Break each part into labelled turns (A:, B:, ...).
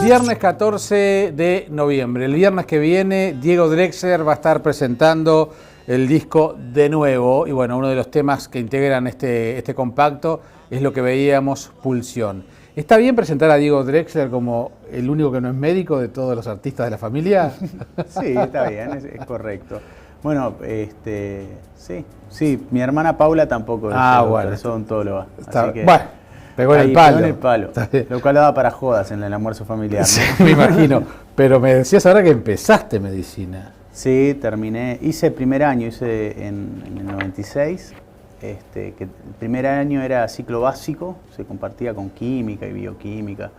A: Viernes 14 de noviembre. El viernes que viene, Diego Drexler va a estar presentando el disco De Nuevo. Y bueno, uno de los temas que integran este compacto es lo que veíamos, Pulsión. ¿Está bien presentar a Diego Drexler como el único que no es médico de todos los artistas de la familia?
B: Sí, está bien, es correcto. Bueno, sí, mi hermana Paula tampoco es odontóloga.
A: Está,
B: así que
A: bueno, pegó en el palo.
B: Pegó en el palo, lo cual daba para jodas en el almuerzo familiar, ¿no?
A: Sí, me imagino. Pero me decías ahora que empezaste medicina.
B: Sí, terminé, hice el primer año, hice en el 96, que el primer año era ciclo básico, se compartía con química y bioquímica,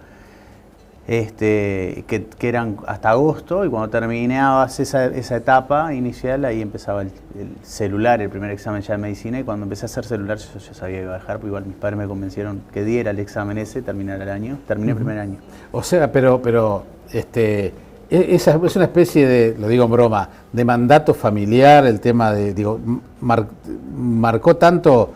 B: que eran hasta agosto, y cuando terminabas esa etapa inicial, ahí empezaba el celular, el primer examen ya de medicina, y cuando empecé a hacer celular yo ya sabía que iba a dejar, porque igual mis padres me convencieron que diera el examen ese, terminar el año, terminé el primer año.
A: O sea, pero esa es una especie de, lo digo en broma, de mandato familiar, el tema de, digo, marcó tanto,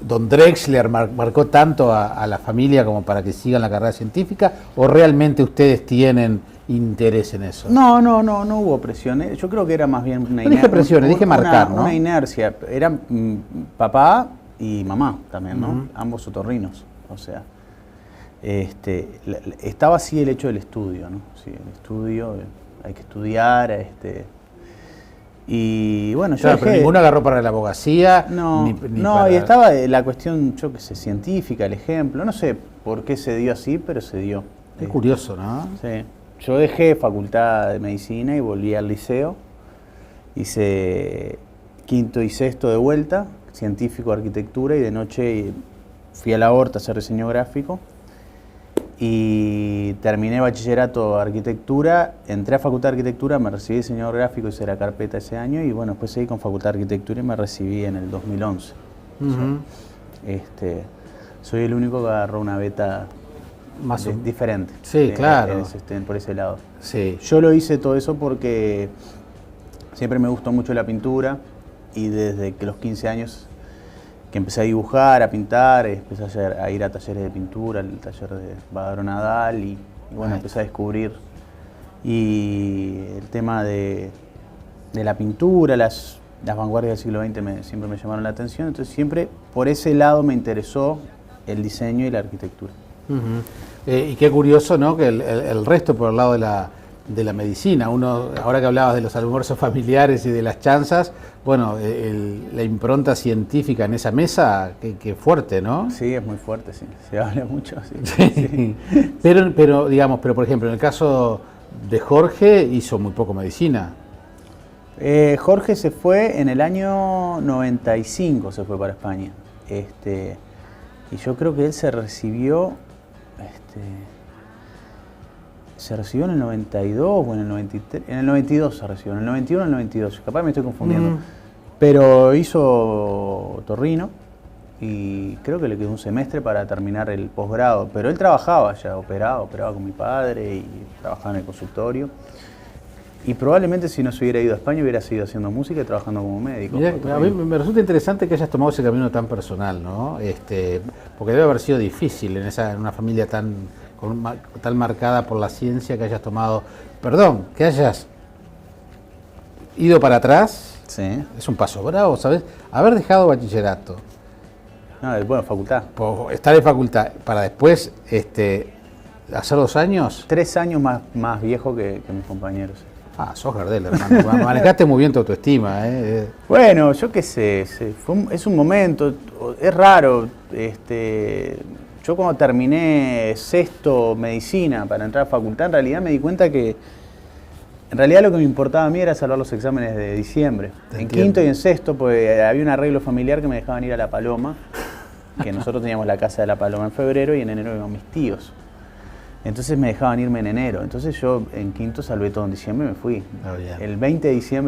A: don Drexler marcó tanto a la familia como para que sigan la carrera científica, o realmente ustedes tienen interés en eso?
B: No hubo presiones, yo creo que era más bien una
A: inercia. No dije presiones, dije marcar, ¿no?
B: Una inercia, eran papá y mamá también, ¿no? Ambos otorrinos, o sea. Estaba así el hecho del estudio, ¿no? Sí, el estudio, hay que estudiar, y bueno, yo
A: claro, pero ninguno agarró para la abogacía.
B: No, y estaba la cuestión, yo qué sé, científica, el ejemplo, no sé por qué se dio así, pero se dio.
A: Es curioso, ¿no?
B: Sí. Yo dejé facultad de medicina y volví al liceo, hice quinto y sexto de vuelta, científico, arquitectura, y de noche fui a la Horta a hacer diseño gráfico. Y terminé bachillerato de arquitectura, entré a facultad de arquitectura, me recibí de diseñador gráfico, hice la carpeta ese año y bueno, después seguí con facultad de arquitectura y me recibí en el 2011. Soy el único que agarró una beta más diferente.
A: Sí, claro.
B: Por ese lado.
A: Sí.
B: Yo lo hice todo eso porque siempre me gustó mucho la pintura y desde que los 15 años que empecé a dibujar, a pintar, empecé a ir a talleres de pintura, el taller de Badaro Nadal, y bueno, empecé a descubrir y el tema de la pintura, las vanguardias del siglo XX siempre me llamaron la atención, entonces siempre por ese lado me interesó el diseño y la arquitectura.
A: Y qué curioso, ¿no?, que el resto por el lado de la medicina. Uno, ahora que hablabas de los almuerzos familiares y de las chanzas, bueno, la impronta científica en esa mesa, qué fuerte, ¿no?
B: Sí, es muy fuerte, sí, se habla mucho, sí.
A: Sí. Pero digamos, por ejemplo, en el caso de Jorge, hizo muy poco medicina.
B: Jorge se fue en el año 95, se fue para España, y yo creo que él se recibió, en el 92 o en el 93, en el 92 se recibió, en el 91 o en el 92, capaz me estoy confundiendo. Pero hizo otorrino y creo que le quedó un semestre para terminar el posgrado. Pero él trabajaba ya, operaba con mi padre y trabajaba en el consultorio. Y probablemente si no se hubiera ido a España hubiera seguido haciendo música y trabajando como médico.
A: Mirá, a mí me resulta interesante que hayas tomado ese camino tan personal, ¿no? Porque debe haber sido difícil en una familia tan marcada por la ciencia, que hayas tomado, que hayas ido para atrás.
B: Sí.
A: Es un paso bravo, ¿sabes? Haber dejado bachillerato.
B: No, bueno, facultad.
A: Estar en facultad para después hacer 2 años.
B: 3 años más viejo que mis compañeros.
A: Ah, sos Gardel, hermano. Manejaste muy bien tu autoestima, ¿eh?
B: Bueno, yo qué sé, es un momento, es raro. Yo cuando terminé sexto medicina para entrar a facultad, en realidad me di cuenta que en realidad lo que me importaba a mí era salvar los exámenes de diciembre. En quinto y en sexto, pues había un arreglo familiar que me dejaban ir a La Paloma, que nosotros teníamos la casa de La Paloma en febrero y en enero iban mis tíos. Entonces me dejaban irme en enero. Entonces yo en quinto salvé todo en diciembre y me fui. El 25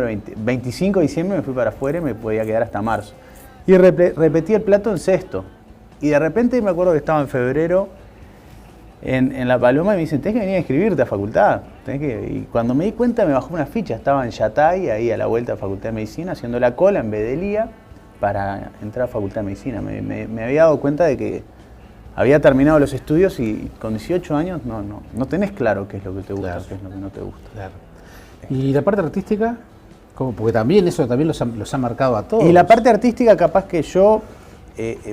B: de diciembre me fui para afuera y me podía quedar hasta marzo. Y repetí el plato en sexto. Y de repente me acuerdo que estaba en febrero en La Paloma y me dicen, tenés que venir a inscribirte a facultad. Y cuando me di cuenta me bajó una ficha, estaba en Yatay, ahí a la vuelta a Facultad de Medicina, haciendo la cola en Bedelía para entrar a Facultad de Medicina. Me había dado cuenta de que había terminado los estudios y con 18 años no tenés claro qué es lo que te gusta,
A: Claro.
B: qué es lo que no te gusta.
A: Claro. ¿Y la parte artística? ¿Cómo? Porque también eso también los ha marcado a todos.
B: Y la parte artística, capaz que yo,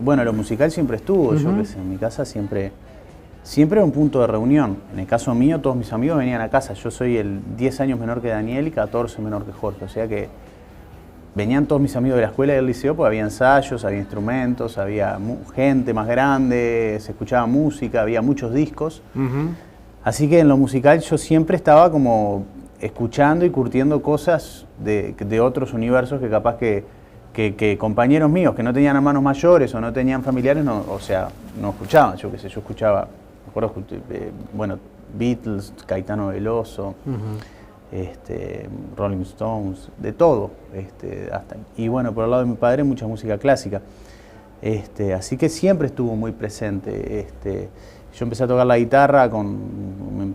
B: bueno, lo musical siempre estuvo, yo que sé, en mi casa siempre era un punto de reunión. En el caso mío, todos mis amigos venían a casa. Yo soy el 10 años menor que Daniel y 14 menor que Jorge, o sea que venían todos mis amigos de la escuela y del liceo porque había ensayos, había instrumentos, había gente más grande, se escuchaba música, había muchos discos. Así que en lo musical yo siempre estaba como escuchando y curtiendo cosas de otros universos que capaz que compañeros míos que no tenían hermanos mayores o no tenían familiares, no escuchaban. Yo qué sé, yo escuchaba, me acuerdo, bueno, Beatles, Caetano Veloso, Rolling Stones, de todo. Y bueno, por el lado de mi padre, mucha música clásica. Así que siempre estuvo muy presente. Yo empecé a tocar la guitarra con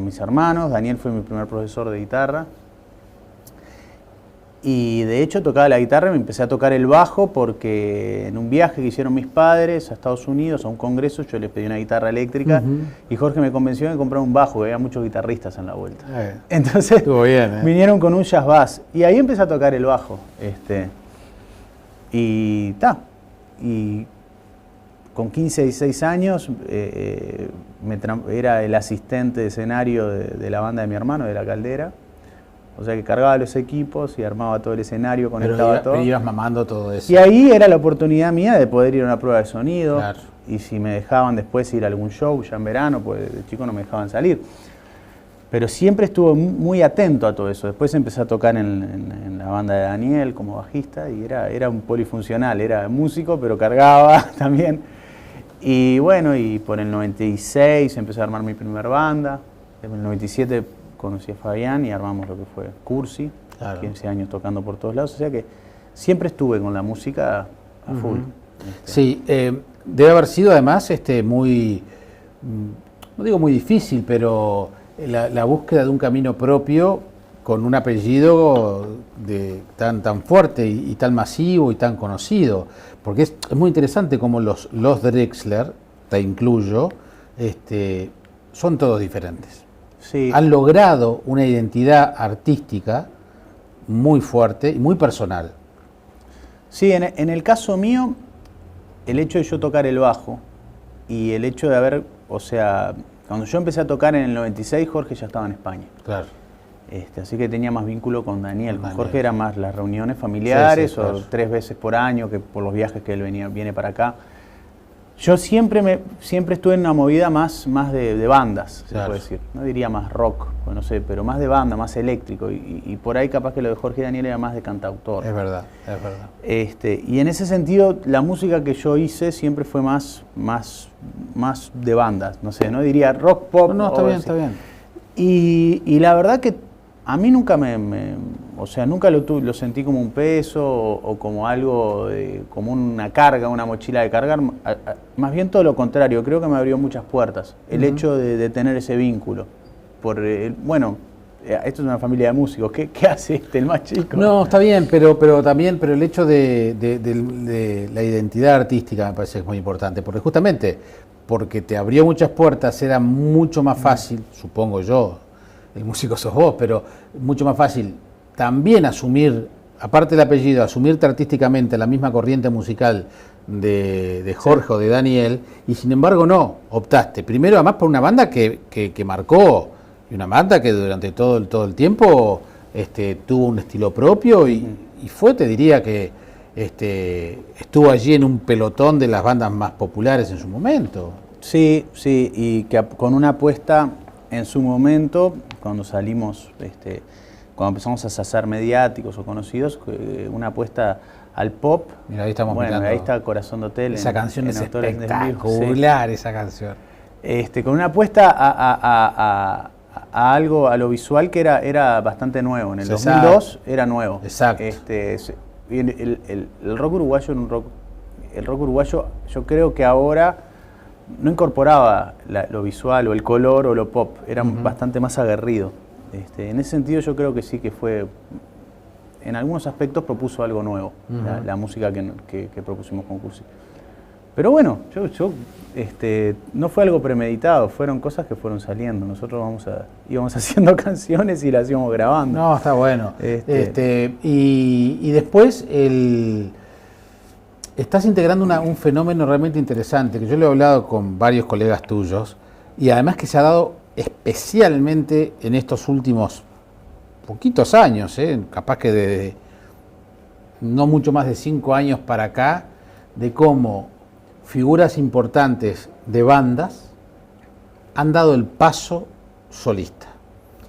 B: mis hermanos. Daniel fue mi primer profesor de guitarra. Y de hecho tocaba la guitarra y me empecé a tocar el bajo porque en un viaje que hicieron mis padres a Estados Unidos, a un congreso, yo les pedí una guitarra eléctrica y Jorge me convenció de comprar un bajo, que había muchos guitarristas en la vuelta. Entonces
A: estuvo bien,
B: vinieron con un jazz bass y ahí empecé a tocar el bajo. Y con 15, 16 años era el asistente de escenario de la banda de mi hermano, de La Caldera. O sea que cargaba los equipos y armaba todo el escenario, conectaba todo.
A: Pero ibas mamando todo eso.
B: Y ahí era la oportunidad mía de poder ir a una prueba de sonido.
A: Claro.
B: Y si me dejaban después ir a algún show ya en verano, pues de chico no me dejaban salir. Pero siempre estuve muy atento a todo eso. Después empecé a tocar en la banda de Daniel como bajista y era un polifuncional. Era músico, pero cargaba también. Y bueno, y por el 96 empecé a armar mi primer banda. En el 97 conocí a Fabián y armamos lo que fue Cursi,
A: Claro.
B: 15 años tocando por todos lados, o sea que siempre estuve con la música a full.
A: Sí, debe haber sido además muy, no digo muy difícil, pero la búsqueda de un camino propio con un apellido tan fuerte y tan masivo y tan conocido, porque es muy interesante cómo los Drexler, te incluyo, son todos diferentes.
B: Sí.
A: Han logrado una identidad artística muy fuerte y muy personal.
B: Sí, en el caso mío, el hecho de yo tocar el bajo y el hecho de haber, o sea, cuando yo empecé a tocar en el 96, Jorge ya estaba en España.
A: Claro.
B: Así que tenía más vínculo con Daniel. Con
A: Daniel.
B: Jorge eran más las reuniones familiares,
A: Sí, claro.
B: o 3 veces por año, que por los viajes que él viene para acá. Yo siempre estuve en una movida más de bandas,
A: Claro.
B: se puede decir. No diría más rock, pues no sé, pero más de banda, más eléctrico. Y por ahí capaz que lo de Jorge y Daniel era más de cantautor.
A: Es verdad, es verdad.
B: Y en ese sentido, la música que yo hice siempre fue más de bandas. No sé, no diría rock, pop.
A: No, está bien, está bien.
B: Y la verdad que a mí nunca nunca lo sentí como un peso o como algo, como una carga, una mochila de cargar. Más bien todo lo contrario, creo que me abrió muchas puertas. El hecho de tener ese vínculo. Bueno, esto es una familia de músicos, ¿qué hace el más chico?
A: No, está bien, pero el hecho de la identidad artística me parece que es muy importante, porque te abrió muchas puertas, era mucho más fácil, supongo yo, el músico sos vos, pero mucho más fácil también asumir, aparte del apellido, asumirte artísticamente la misma corriente musical de Jorge o de Daniel, y sin embargo no, optaste primero además por una banda que marcó, y una banda que durante todo el tiempo tuvo un estilo propio y fue, te diría que estuvo allí en un pelotón de las bandas más populares en su momento.
B: Sí, y que con una apuesta en su momento, cuando salimos, cuando empezamos a ser mediáticos o conocidos, una apuesta al pop.
A: Mira, ahí estamos
B: mirando. Ahí está Corazón de Hotel.
A: Esa canción es
B: Autores
A: espectacular, esa canción.
B: Con una apuesta a algo, a lo visual que era bastante nuevo. En el 2002 era nuevo.
A: Exacto.
B: El rock uruguayo el rock uruguayo yo creo que ahora no incorporaba lo visual o el color o lo pop, era bastante más aguerrido. En ese sentido yo creo que sí que fue, en algunos aspectos propuso algo nuevo, la música que propusimos con Cursi. Pero bueno, no fue algo premeditado, fueron cosas que fueron saliendo. Nosotros íbamos haciendo canciones y las íbamos grabando.
A: No, está bueno. Y después estás integrando un fenómeno realmente interesante, que yo lo he hablado con varios colegas tuyos, y además que se ha dado especialmente en estos últimos poquitos años, capaz que de no mucho más de 5 años para acá, de cómo figuras importantes de bandas han dado el paso solista.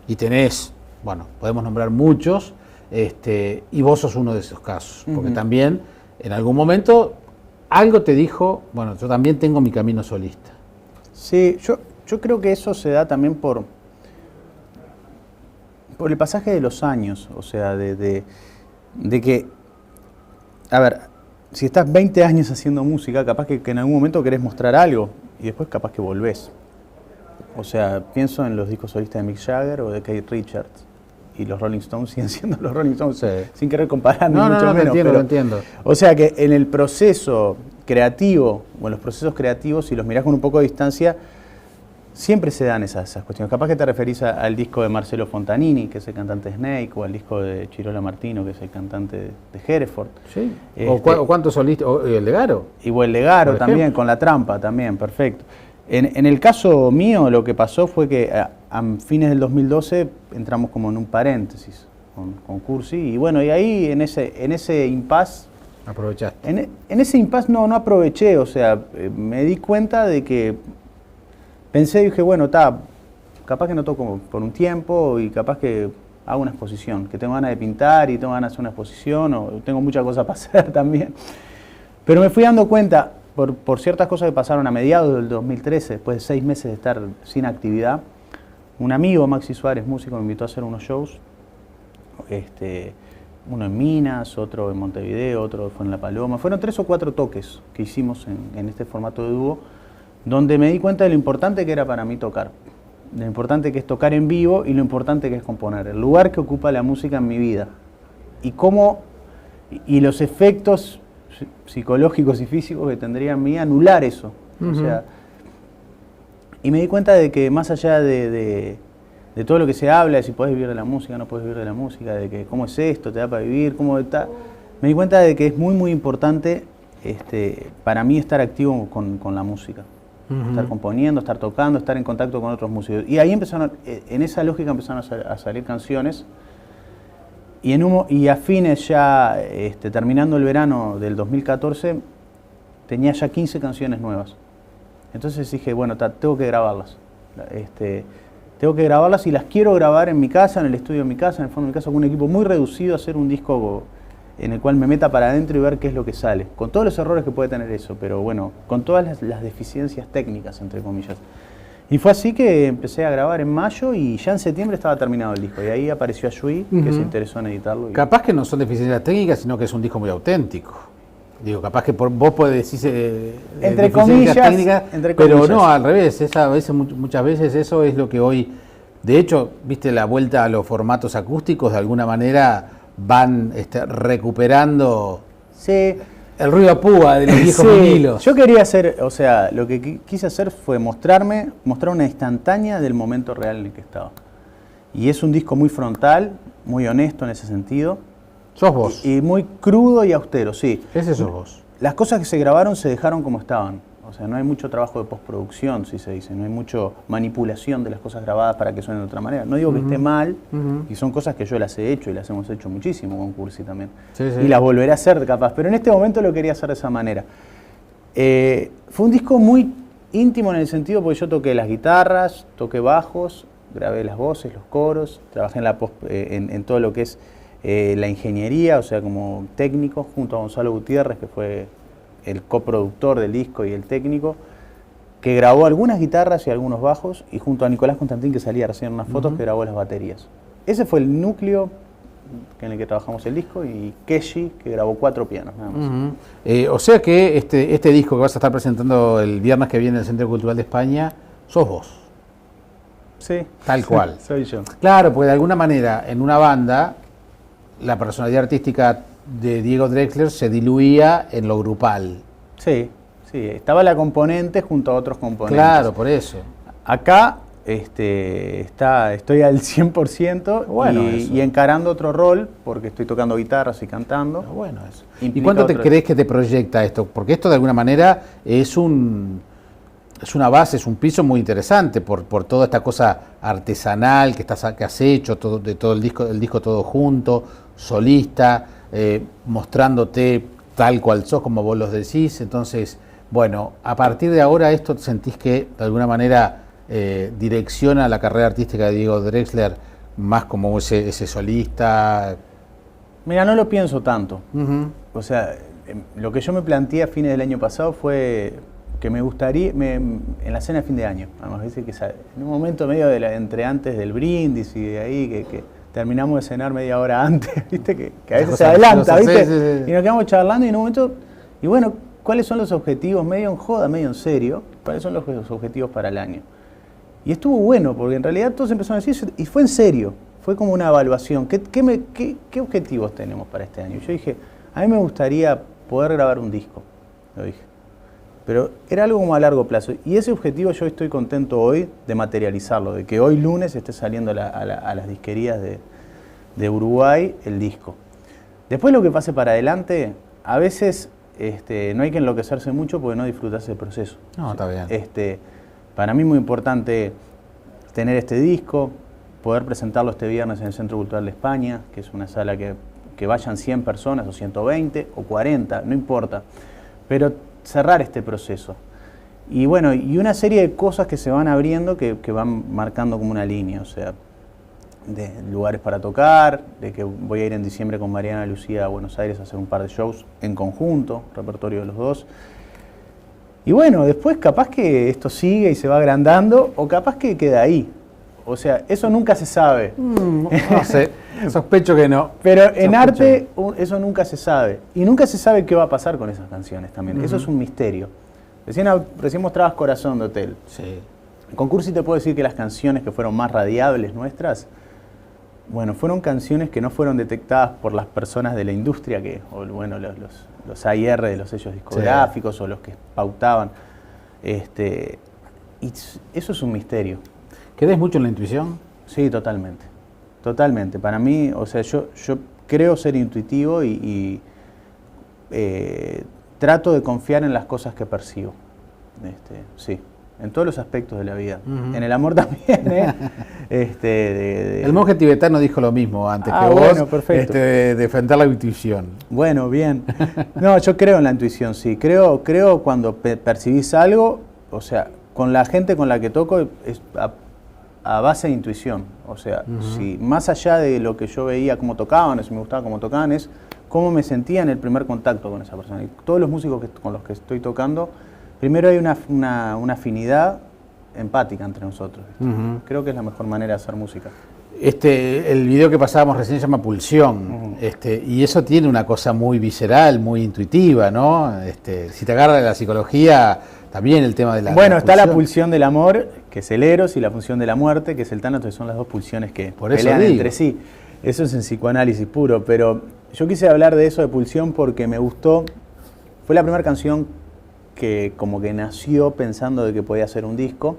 A: Y tenés, bueno, podemos nombrar muchos, y vos sos uno de esos casos, porque también en algún momento algo te dijo, bueno, yo también tengo mi camino solista.
B: Sí, yo creo que eso se da también por el pasaje de los años, o sea, de que, a ver, si estás 20 años haciendo música, capaz que en algún momento querés mostrar algo y después capaz que volvés. O sea, pienso en los discos solistas de Mick Jagger o de Keith Richards, y los Rolling Stones siguen siendo los Rolling Stones, sí. Sin querer comparar ni mucho menos.
A: Lo entiendo.
B: O sea que en el proceso creativo, o en los procesos creativos, si los mirás con un poco de distancia, siempre se dan esas cuestiones. Capaz que te referís al disco de Marcelo Fontanini, que es el cantante de Snake, o al disco de Chirola Martino, que es el cantante de Hereford.
A: Sí. ¿O cuántos solistas? ¿O el Legaro?
B: O el Legaro también, con La Trampa también, perfecto. En el caso mío, lo que pasó fue que a fines del 2012 entramos como en un paréntesis con Cursi, y bueno, y ahí en ese impasse...
A: ¿Aprovechaste?
B: En ese impasse no aproveché, o sea, me di cuenta de que pensé y dije, bueno, capaz que no toco por un tiempo y capaz que hago una exposición, que tengo ganas de pintar y tengo ganas de hacer una exposición, o tengo muchas cosas para hacer también. Pero me fui dando cuenta, por ciertas cosas que pasaron a mediados del 2013, después de 6 meses de estar sin actividad, un amigo, Maxi Suárez, músico, me invitó a hacer unos shows, uno en Minas, otro en Montevideo, otro fue en La Paloma. Fueron 3 o 4 toques que hicimos en este formato de dúo, donde me di cuenta de lo importante que era para mí tocar, de lo importante que es tocar en vivo y lo importante que es componer, el lugar que ocupa la música en mi vida y los efectos psicológicos y físicos que tendría en mí anular eso. O sea, y me di cuenta de que más allá de todo lo que se habla, de si podés vivir de la música, no podés vivir de la música, de que cómo es esto, te da para vivir, cómo está, me di cuenta de que es muy muy importante para mí estar activo con la música. Estar componiendo, estar tocando, estar en contacto con otros músicos. Y ahí en esa lógica empezaron a salir canciones. Y a fines ya, terminando el verano del 2014, tenía ya 15 canciones nuevas. Entonces dije, bueno, tengo que grabarlas. Tengo que grabarlas y las quiero grabar en mi casa, en el estudio de mi casa, en el fondo de mi casa, con un equipo muy reducido, hacer un disco en el cual me meta para adentro y ver qué es lo que sale. Con todos los errores que puede tener eso, pero bueno, con todas las deficiencias técnicas, entre comillas. Y fue así que empecé a grabar en mayo y ya en septiembre estaba terminado el disco. Y ahí apareció Ayui, que se interesó en editarlo.
A: Capaz que no son deficiencias técnicas, sino que es un disco muy auténtico. Digo, capaz que vos podés decir
B: entre comillas, técnicas,
A: pero no, al revés. Muchas veces eso es lo que hoy... De hecho, viste, la vuelta a los formatos acústicos de alguna manera van recuperando el ruido a púa de los viejos vinilos.
B: Yo quería hacer, o sea, lo que quise hacer fue mostrar una instantánea del momento real en el que estaba. Y es un disco muy frontal, muy honesto en ese sentido.
A: Sos vos.
B: Y muy crudo y austero, sí.
A: Ese sos vos.
B: Las cosas que se grabaron se dejaron como estaban. O sea, no hay mucho trabajo de postproducción, si se dice. No hay mucha manipulación de las cosas grabadas para que suenen de otra manera. No digo que esté mal, y son cosas que yo las he hecho y las hemos hecho muchísimo con Cursi también. Y las volveré a hacer capaz, pero en este momento lo quería hacer de esa manera. Fue un disco muy íntimo en el sentido porque yo toqué las guitarras, toqué bajos, grabé las voces, los coros, trabajé en todo lo que es la ingeniería, o sea, como técnico, junto a Gonzalo Gutiérrez, que fue el coproductor del disco y el técnico, que grabó algunas guitarras y algunos bajos, y junto a Nicolás Constantín, que salía recién en unas fotos, que grabó las baterías. Ese fue el núcleo en el que trabajamos el disco, y Keshi, que grabó 4 pianos, nada más.
A: O sea que este disco que vas a estar presentando el viernes que viene en el Centro Cultural de España, sos vos.
B: Sí.
A: Tal cual.
B: Soy yo.
A: Claro, porque de alguna manera, en una banda, la personalidad artística de Diego Drexler se diluía en lo grupal.
B: Sí, Sí, estaba la componente junto a otros componentes.
A: Claro, por eso.
B: Acá estoy al 100%
A: Bueno,
B: y encarando otro rol, porque estoy tocando guitarras y cantando.
A: Bueno, eso. ¿Y
B: Implica
A: cuánto te
B: otro-
A: crees que te proyecta esto? Porque esto de alguna manera es una base, es un piso muy interesante por toda esta cosa artesanal que has hecho, de todo el disco todo junto, solista, mostrándote tal cual sos, como vos los decís. Entonces, bueno, a partir de ahora esto sentís que de alguna manera direcciona la carrera artística de Diego Drexler más como ese solista.
B: Mira, no lo pienso tanto.
A: Uh-huh.
B: O sea, lo que yo me planteé a fines del año pasado fue que me gustaría, en la cena de fin de año, además, dice que en un momento medio entre antes del brindis y de ahí, que terminamos de cenar media hora antes, ¿viste? Que a veces se adelanta, ¿viste? Sí. Y nos quedamos charlando y en un momento, y bueno, ¿cuáles son los objetivos? Medio en joda, medio en serio, ¿cuáles son los objetivos para el año? Y estuvo bueno, porque en realidad todos empezaron a decir, y fue en serio, fue como una evaluación. ¿Qué objetivos tenemos para este año? Yo dije, a mí me gustaría poder grabar un disco, lo dije. Pero era algo como a largo plazo. Y ese objetivo yo estoy contento hoy de materializarlo, de que hoy lunes esté saliendo a las disquerías de Uruguay el disco. Después lo que pase para adelante, a veces no hay que enloquecerse mucho porque no disfrutas el proceso.
A: No, está bien.
B: Para mí es muy importante tener este disco, poder presentarlo este viernes en el Centro Cultural de España, que es una sala que vayan 100 personas o 120 o 40, no importa. Pero cerrar este proceso. Y bueno, y una serie de cosas que se van abriendo que van marcando como una línea, o sea, de lugares para tocar, de que voy a ir en diciembre con Mariana Lucía a Buenos Aires a hacer un par de shows en conjunto, repertorio de los dos. Y bueno, después capaz que esto sigue y se va agrandando, o capaz que queda ahí. O sea, eso nunca se sabe.
A: No sé, sospecho que no.
B: Pero en arte eso nunca se sabe. Y nunca se sabe qué va a pasar con esas canciones también. Eso es un misterio. Recién mostrabas Corazón de Hotel.
A: Sí.
B: Con Cursi te puedo decir que las canciones que fueron más radiables nuestras, bueno, fueron canciones que no fueron detectadas por las personas de la industria, los A&R de los sellos discográficos, sí, o los que pautaban. Y eso es un misterio.
A: ¿Crees mucho en la intuición?
B: Sí, totalmente. Totalmente. Para mí, o sea, yo creo ser intuitivo y trato de confiar en las cosas que percibo. Sí, en todos los aspectos de la vida. En el amor también,
A: El monje tibetano dijo lo mismo antes que vos,
B: bueno, perfecto.
A: Defender la intuición.
B: Bueno, bien. No, yo creo en la intuición, sí. Creo cuando percibís algo, o sea, con la gente con la que toco es a base de intuición. O sea, si más allá de lo que yo veía, cómo tocaban, si me gustaba cómo tocaban, es cómo me sentía en el primer contacto con esa persona. Y todos los músicos con los que estoy tocando, primero hay una afinidad empática entre nosotros. Creo que es la mejor manera de hacer música.
A: El video que pasábamos recién se llama Pulsión, y eso tiene una cosa muy visceral, muy intuitiva, ¿no? Si te agarra la psicología, también el tema de la
B: Bueno, está la pulsión del amor, que es el Eros, y la función de la muerte, que es el Tánatos, que son las dos pulsiones que pelean entre sí. Eso es en psicoanálisis puro, pero yo quise hablar de eso de pulsión porque me gustó. Fue la primera canción que como que nació pensando de que podía hacer un disco.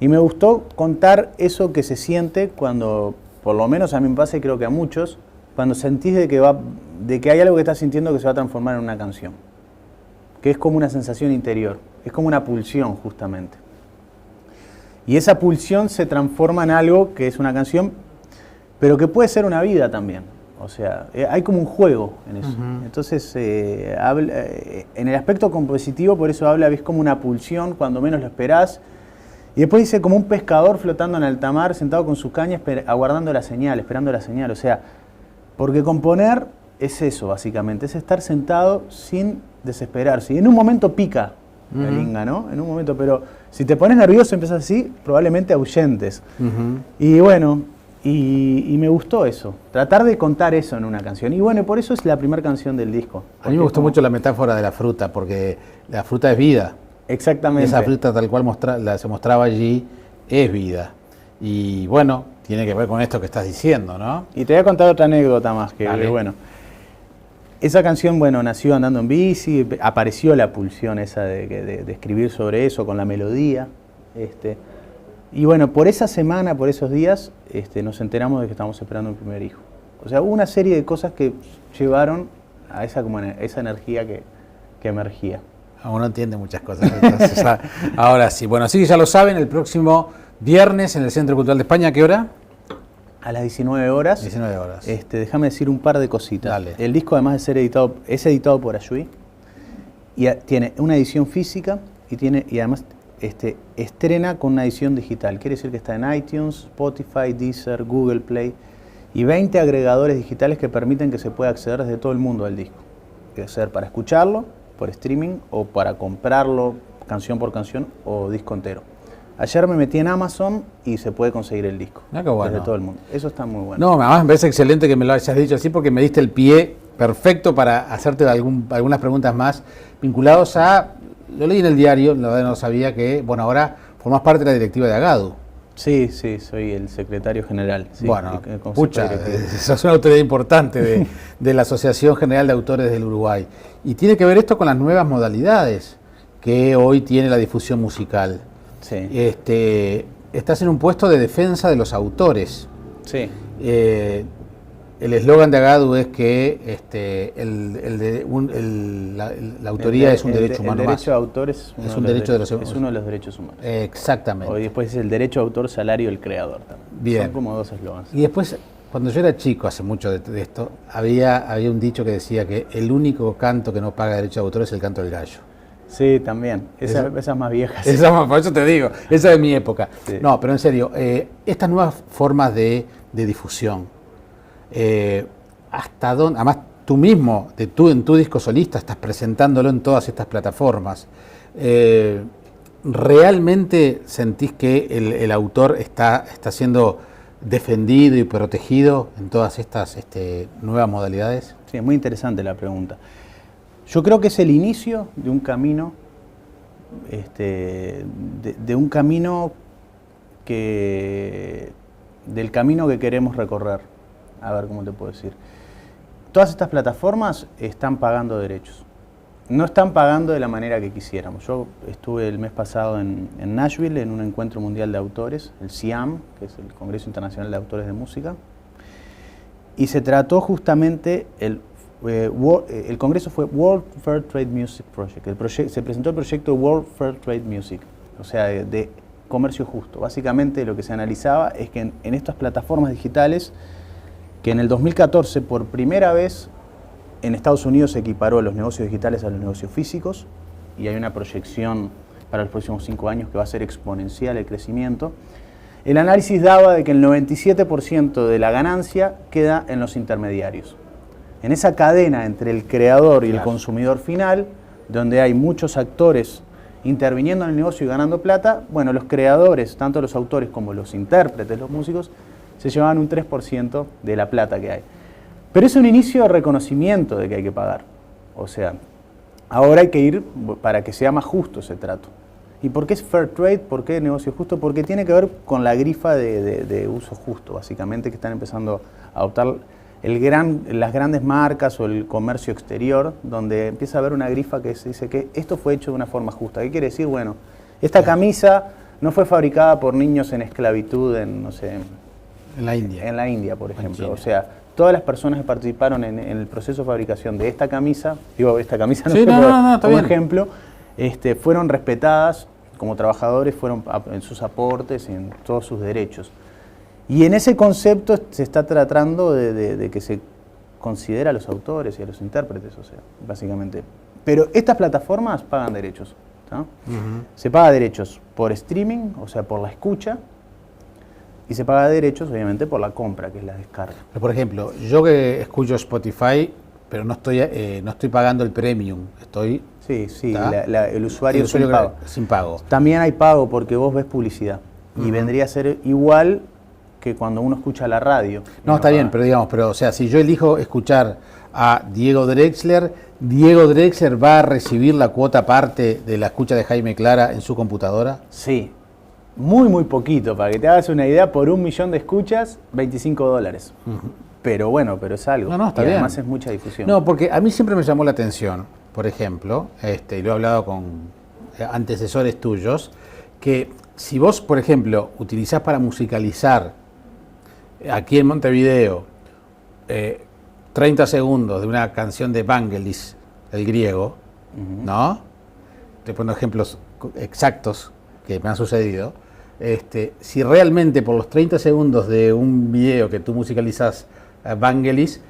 B: Y me gustó contar eso que se siente cuando, por lo menos a mí me pasa y creo que a muchos, cuando sentís de que hay algo que estás sintiendo que se va a transformar en una canción. Que es como una sensación interior, es como una pulsión justamente. Y esa pulsión se transforma en algo que es una canción, pero que puede ser una vida también. O sea, hay como un juego en eso. Entonces, en el aspecto compositivo, por eso habla, ves como una pulsión cuando menos lo esperás. Y después dice como un pescador flotando en alta mar, sentado con su caña, aguardando la señal, esperando la señal. O sea, porque componer es eso, básicamente, es estar sentado sin desesperarse. Y en un momento pica la linga, ¿no? En un momento, pero si te pones nervioso y empiezas así, probablemente ahuyentes. Y bueno, y me gustó eso, tratar de contar eso en una canción. Y bueno, por eso es la primera canción del disco.
A: A mí me gustó mucho la metáfora de la fruta, porque la fruta es vida.
B: Exactamente.
A: Esa fruta tal cual se mostraba allí es vida. Y bueno, tiene que ver con esto que estás diciendo, ¿no?
B: Y te voy a contar otra anécdota más, que bueno. Esa canción, bueno, nació andando en bici, apareció la pulsión esa de escribir sobre eso con la melodía. Y bueno, por esa semana, por esos días, nos enteramos de que estábamos esperando un primer hijo. O sea, hubo una serie de cosas que llevaron a esa energía que emergía.
A: Uno entiende muchas cosas. Entonces, ahora sí. Bueno, así que ya lo saben, el próximo viernes en el Centro Cultural de España, ¿a qué hora?
B: A las 19 horas.
A: 19 horas.
B: Déjame decir un par de cositas.
A: Dale.
B: El disco, además de ser editado, es editado por Ayui. Y tiene una edición física y además estrena con una edición digital. Quiere decir que está en iTunes, Spotify, Deezer, Google Play y 20 agregadores digitales que permiten que se pueda acceder desde todo el mundo al disco. Puede ser para escucharlo por streaming o para comprarlo canción por canción o disco entero. Ayer me metí en Amazon y se puede conseguir el disco
A: qué bueno.
B: desde todo el mundo. Eso está muy bueno.
A: No, además me parece excelente que me lo hayas dicho así porque me diste el pie perfecto para hacerte algunas preguntas más vinculados a... Lo leí en el diario, la verdad no sabía que, bueno, ahora formás parte de la directiva de Agadu.
B: Sí, soy el secretario general. Sí,
A: bueno, pucha, sos una autoridad importante de la Asociación General de Autores del Uruguay. Y tiene que ver esto con las nuevas modalidades que hoy tiene la difusión musical.
B: Sí.
A: Estás en un puesto de defensa de los autores.
B: Sí.
A: El eslogan de Agadu es que la autoría es un derecho humano.
B: El derecho de autor es uno de los derechos humanos.
A: Exactamente.
B: Y después es el derecho de autor, salario del creador también.
A: Bien.
B: Son como dos eslogans.
A: Y después, cuando yo era chico, hace mucho de esto, había un dicho que decía que el único canto que no paga derecho de autor es el canto del gallo.
B: Sí, también. Esas más viejas.
A: Por eso te digo, esa es de mi época.
B: Sí.
A: No, pero en serio, estas nuevas formas de difusión, hasta dónde, además tú mismo, en tu disco solista, estás presentándolo en todas estas plataformas. ¿Realmente sentís que el autor está siendo defendido y protegido en todas estas nuevas modalidades?
B: Sí, es muy interesante la pregunta. Yo creo que es el inicio de un camino, del camino que queremos recorrer. A ver cómo te puedo decir. Todas estas plataformas están pagando derechos. No están pagando de la manera que quisiéramos. Yo estuve el mes pasado en Nashville en un encuentro mundial de autores, el CIAM, que es el Congreso Internacional de Autores de Música, y se trató justamente, el congreso fue World Fair Trade Music Project. Se presentó el proyecto World Fair Trade Music, o sea, de comercio justo. Básicamente lo que se analizaba es que en estas plataformas digitales, que en el 2014 por primera vez en Estados Unidos se equiparó los negocios digitales a los negocios físicos y hay una proyección para los próximos 5 años que va a ser exponencial el crecimiento. El análisis daba de que el 97% de la ganancia queda en los intermediarios. En esa cadena entre el creador y el consumidor final, donde hay muchos actores interviniendo en el negocio y ganando plata, bueno, los creadores, tanto los autores como los intérpretes, los músicos, se llevaban un 3% de la plata que hay. Pero es un inicio de reconocimiento de que hay que pagar. O sea, ahora hay que ir para que sea más justo ese trato. ¿Y por qué es fair trade? ¿Por qué negocio justo? Porque tiene que ver con la grifa de uso justo, básicamente, que están empezando a adoptar las grandes marcas o el comercio exterior, donde empieza a haber una grifa que se dice que esto fue hecho de una forma justa. ¿Qué quiere decir? Bueno, esta camisa no fue fabricada por niños en esclavitud en, no sé...
A: En la India.
B: En la India, por ejemplo. O sea, todas las personas que participaron en el proceso de fabricación de esta camisa, como ejemplo, fueron respetadas como trabajadores, fueron en sus aportes y en todos sus derechos. Y en ese concepto se está tratando de que se considera a los autores y a los intérpretes, o sea, básicamente. Pero estas plataformas pagan derechos, ¿no? Se paga derechos por streaming, o sea, por la escucha, y se paga derechos, obviamente, por la compra, que es la descarga.
A: Pero, por ejemplo, yo que escucho Spotify, pero no estoy pagando el premium, estoy...
B: Sí, el usuario
A: sin pago.
B: También hay pago porque vos ves publicidad, y vendría a ser igual que cuando uno escucha la radio.
A: No, está bien, pero o sea, si yo elijo escuchar a Diego Drexler va a recibir la cuota aparte de la escucha de Jaime Clara en su computadora.
B: Sí. Muy poquito, para que te hagas una idea, por 1 millón de escuchas, $25. pero bueno, pero es algo.
A: No, está
B: y
A: bien.
B: Además es mucha difusión.
A: No, porque a mí siempre me llamó la atención, por ejemplo, y lo he hablado con antecesores tuyos, que si vos, por ejemplo, utilizás para musicalizar aquí en Montevideo 30 segundos de una canción de Vangelis, el griego, ¿no? Te pongo ejemplos exactos que me han sucedido. Si realmente por los 30 segundos de un video que tú musicalizas a Vangelis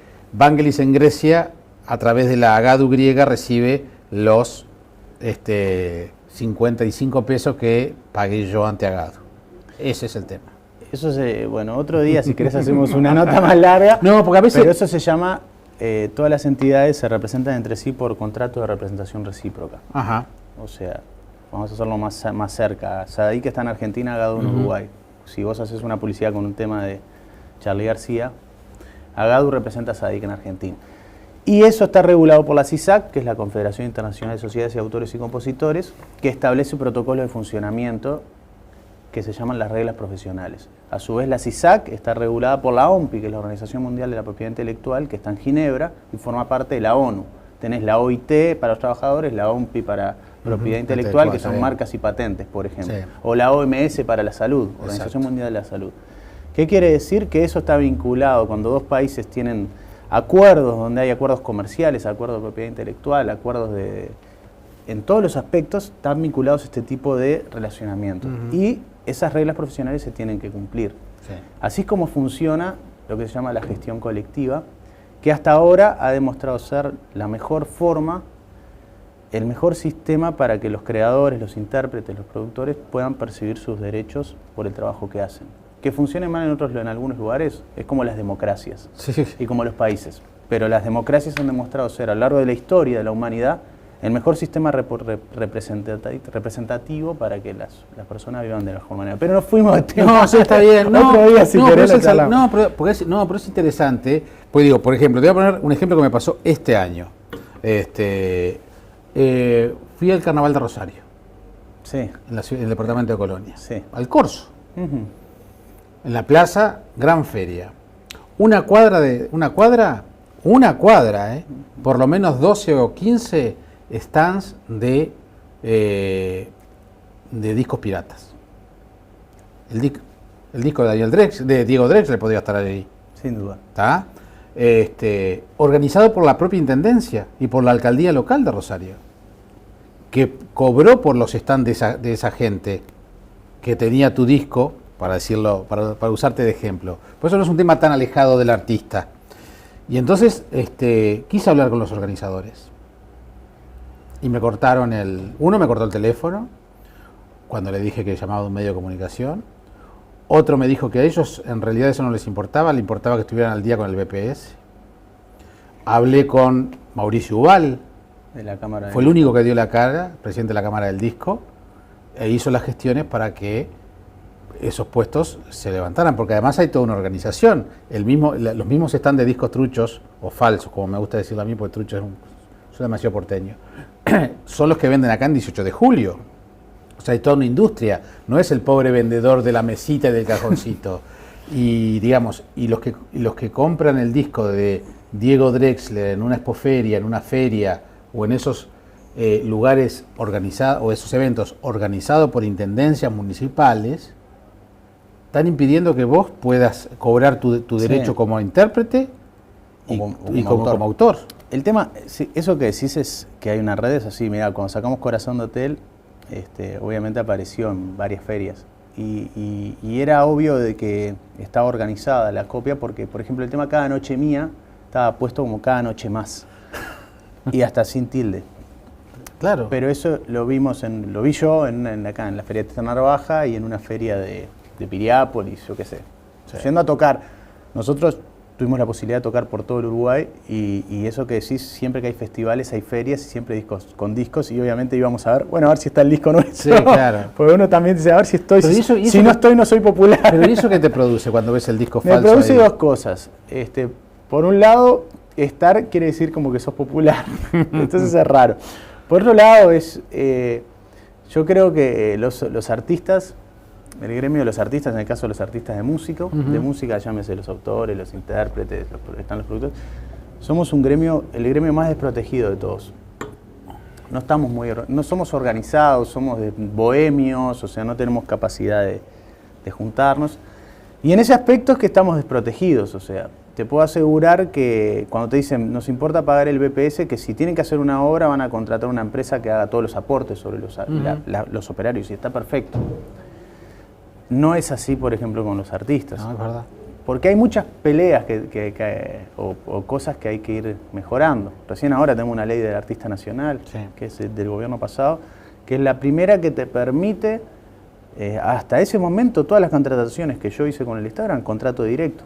A: en Grecia, a través de la Agadu griega, recibe los 55 pesos que pagué yo ante Agadu. Ese es el tema.
B: Eso bueno, otro día si querés hacemos una nota más larga.
A: No, porque a veces...
B: Pero eso se llama, todas las entidades se representan entre sí por contrato de representación recíproca.
A: Ajá.
B: O sea, vamos a hacerlo más cerca. Sadik está en Argentina, Agadu en Uruguay. Si vos haces una publicidad con un tema de Charly García, Agadu representa a Sadik en Argentina. Y eso está regulado por la CISAC, que es la Confederación Internacional de Sociedades y Autores y Compositores, que establece protocolos de funcionamiento que se llaman las reglas profesionales. A su vez, la CISAC está regulada por la OMPI, que es la Organización Mundial de la Propiedad Intelectual, que está en Ginebra y forma parte de la ONU. Tenés la OIT para los trabajadores, la OMPI para propiedad intelectual, que son marcas y patentes, por ejemplo. Sí. O la OMS para la salud, Organización Mundial de la Salud. ¿Qué quiere decir? Que eso está vinculado cuando dos países tienen acuerdos, donde hay acuerdos comerciales, acuerdos de propiedad intelectual, acuerdos de... En todos los aspectos están vinculados a este tipo de relacionamiento. Y esas reglas profesionales se tienen que cumplir. Sí. Así es como funciona lo que se llama la gestión colectiva, que hasta ahora ha demostrado ser la mejor forma, el mejor sistema para que los creadores, los intérpretes, los productores puedan percibir sus derechos por el trabajo que hacen. Que funcione mal en algunos lugares es como las democracias y como los países. Pero las democracias han demostrado ser a lo largo de la historia de la humanidad el mejor sistema representativo para que las personas vivan de la mejor manera. Pero no fuimos de tema.
A: No, sí, está bien.
B: Otro día, si querés,
A: pero es interesante. Pues digo, por ejemplo, te voy a poner un ejemplo que me pasó este año. Fui al Carnaval de Rosario.
B: Sí.
A: En el departamento de Colonia.
B: Sí.
A: Al Corso. En la plaza, gran feria. Una cuadra, por lo menos 12 o 15 stands de discos piratas. El disco de Diego Drexler podría estar ahí.
B: Sin duda.
A: ¿Está? Organizado por la propia Intendencia y por la Alcaldía Local de Rosario, que cobró por los stands de esa gente que tenía tu disco, para decirlo, para usarte de ejemplo. Por eso no es un tema tan alejado del artista. Y entonces quise hablar con los organizadores. Y me cortaron uno me cortó el teléfono cuando le dije que llamaba de un medio de comunicación. Otro me dijo que a ellos en realidad eso no les importaba, le importaba que estuvieran al día con el BPS. Hablé con Mauricio Ubal,
B: de la Cámara
A: fue el único que dio la cara, presidente de la Cámara del Disco, e hizo las gestiones para que esos puestos se levantaran, porque además hay toda una organización. Los mismos están de discos truchos, o falsos, como me gusta decirlo a mí, porque trucho es demasiado porteño, son los que venden acá en 18 de julio. O sea, hay toda una industria, no es el pobre vendedor de la mesita y del cajoncito. Y digamos, los que compran el disco de Diego Drexler en una expoferia, en una feria, o en esos lugares organizados, o esos eventos organizados por intendencias municipales, están impidiendo que vos puedas cobrar tu derecho como intérprete y como autor.
B: El tema, eso que decís es que hay unas redes así, mira, cuando sacamos Corazón de Hotel, obviamente apareció en varias ferias y era obvio de que estaba organizada la copia porque, por ejemplo, el tema Cada Noche Mía estaba puesto como Cada Noche Más y hasta sin tilde.
A: Claro.
B: Pero eso lo vi yo acá en la feria de Narvaja y en una feria de Piriápolis, yo qué sé. Sí. Yendo a tocar, nosotros tuvimos la posibilidad de tocar por todo el Uruguay y eso que decís, siempre que hay festivales, hay ferias y siempre discos con discos y obviamente íbamos a ver, a ver si está el disco nuestro. Sí, claro. Porque uno también dice, a ver si estoy, si no estoy, no soy popular.
A: Pero ¿y eso qué te produce cuando ves el disco falso?
B: Me produce dos cosas. Por un lado, estar quiere decir como que sos popular, entonces es raro. Por otro lado, yo creo que los artistas el gremio de los artistas, en el caso de los artistas de música, llámese los autores, los intérpretes, están los productores, somos el gremio más desprotegido de todos. No somos organizados, somos bohemios, o sea, no tenemos capacidad de juntarnos. Y en ese aspecto es que estamos desprotegidos, o sea, te puedo asegurar que cuando te dicen nos importa pagar el BPS, que si tienen que hacer una obra van a contratar una empresa que haga todos los aportes sobre los operarios, y está perfecto. No es así, por ejemplo, con los artistas.
A: No, es verdad.
B: Porque hay muchas peleas o cosas que hay que ir mejorando. Recién ahora tenemos una ley del artista nacional, sí, que es del gobierno pasado, que es la primera que te permite, hasta ese momento, todas las contrataciones que yo hice con el Estado eran contrato directo.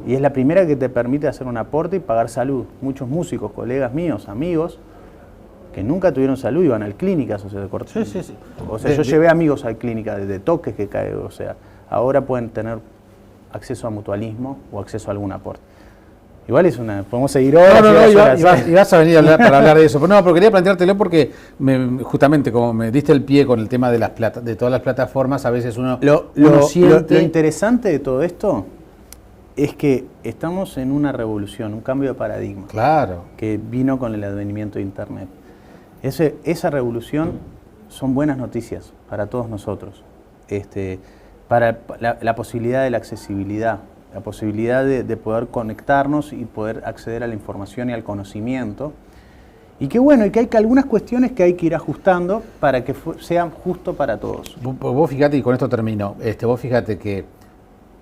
B: Y es la primera que te permite hacer un aporte y pagar salud. Muchos músicos, colegas míos, amigos, que nunca tuvieron salud, iban a clínicas, o sea,
A: Sí.
B: O sea, yo llevé amigos a clínicas de toques que caen, o sea, ahora pueden tener acceso a mutualismo o acceso a algún aporte. Igual podemos seguir horas.
A: Y vas a venir para hablar de eso. Pero quería planteártelo porque justamente como me diste el pie con el tema de de todas las plataformas, a veces uno siente...
B: Lo interesante de todo esto es que estamos en una revolución, un cambio de paradigma.
A: Claro.
B: Que vino con el advenimiento de Internet. Esa revolución son buenas noticias para todos nosotros. Para la posibilidad de la accesibilidad, la posibilidad de poder conectarnos y poder acceder a la información y al conocimiento. Y que bueno, y que hay algunas cuestiones que hay que ir ajustando para que sean justo para todos.
A: Vos fíjate, y con esto termino, vos fíjate que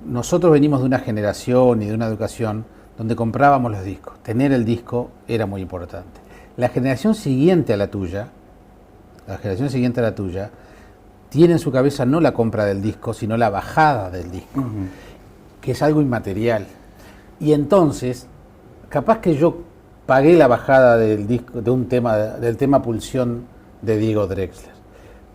A: nosotros venimos de una generación y de una educación donde comprábamos los discos. Tener el disco era muy importante. La generación siguiente a la tuya, tiene en su cabeza no la compra del disco, sino la bajada del disco, que es algo inmaterial. Y entonces, capaz que yo pagué la bajada del disco, del tema Pulsión de Diego Drexler,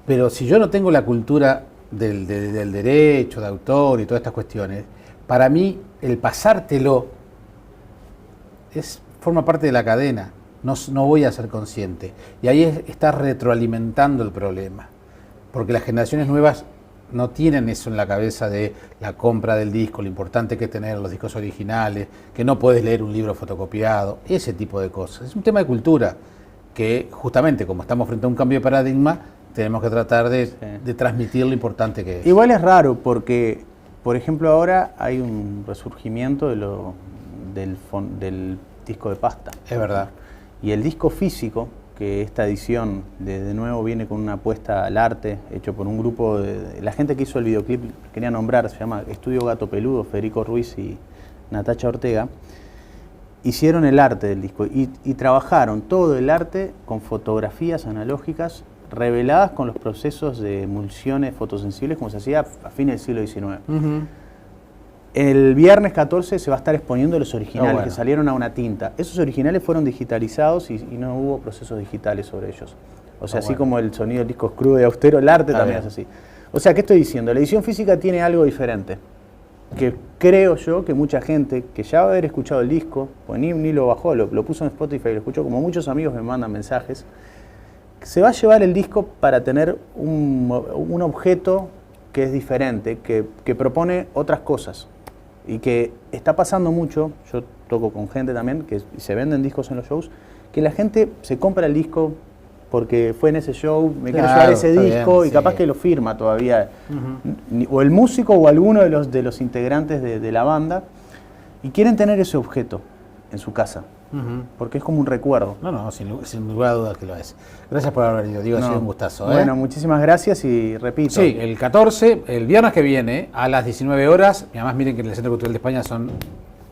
A: pero si yo no tengo la cultura del derecho de autor y todas estas cuestiones, para mí el pasártelo forma parte de la cadena, no voy a ser consciente. Y ahí está retroalimentando el problema, porque las generaciones nuevas no tienen eso en la cabeza de la compra del disco, lo importante que es tener los discos originales, que no puedes leer un libro fotocopiado, ese tipo de cosas. Es un tema de cultura que justamente como estamos frente a un cambio de paradigma, tenemos que tratar de transmitir lo importante que es.
B: Igual es raro porque, por ejemplo, ahora hay un resurgimiento del disco de pasta.
A: Es verdad.
B: Y el disco físico, que esta edición de nuevo viene con una apuesta al arte, hecho por un grupo la gente que hizo el videoclip, quería nombrar, se llama Estudio Gato Peludo, Federico Ruiz y Natacha Ortega, hicieron el arte del disco y trabajaron todo el arte con fotografías analógicas reveladas con los procesos de emulsiones fotosensibles como se hacía a fines del siglo XIX. El viernes 14 se va a estar exponiendo los originales que salieron a una tinta. Esos originales fueron digitalizados y no hubo procesos digitales sobre ellos. O sea, así como el sonido del disco es crudo y austero, el arte también es así. O sea, ¿qué estoy diciendo? La edición física tiene algo diferente. Que creo yo que mucha gente que ya va a haber escuchado el disco, pues ni lo bajó, lo puso en Spotify, lo escuchó, como muchos amigos me mandan mensajes, se va a llevar el disco para tener un objeto que es diferente, que propone otras cosas. Y que está pasando mucho, yo toco con gente también, que se venden discos en los shows, que la gente se compra el disco porque fue en ese show, me quiero llevar ese disco, y capaz que lo firma todavía, o el músico o alguno de los integrantes de la banda, y quieren tener ese objeto en su casa. Porque es como un recuerdo.
A: No, sin lugar a dudas que lo es. Gracias por haber venido, Diego, ha sido un gustazo.
B: Bueno, muchísimas gracias y repito.
A: Sí, el 14, el viernes que viene, a las 19 horas, y además miren que en el Centro Cultural de España son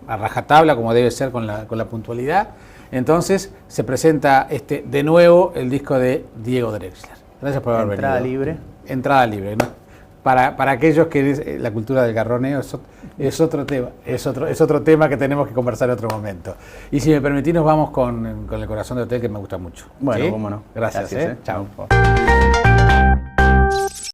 A: a rajatabla, como debe ser con la puntualidad. Entonces, se presenta de nuevo el disco de Diego Drexler. Gracias por haber venido.
B: Entrada libre.
A: Entrada libre, ¿no? Para aquellos que la cultura del garroneo es otro tema, es otro tema que tenemos que conversar en otro momento. Y si me permitís, nos vamos con El Corazón de Hotel, que me gusta mucho.
B: Bueno,
A: ¿sí?
B: cómo no.
A: Gracias. Chao.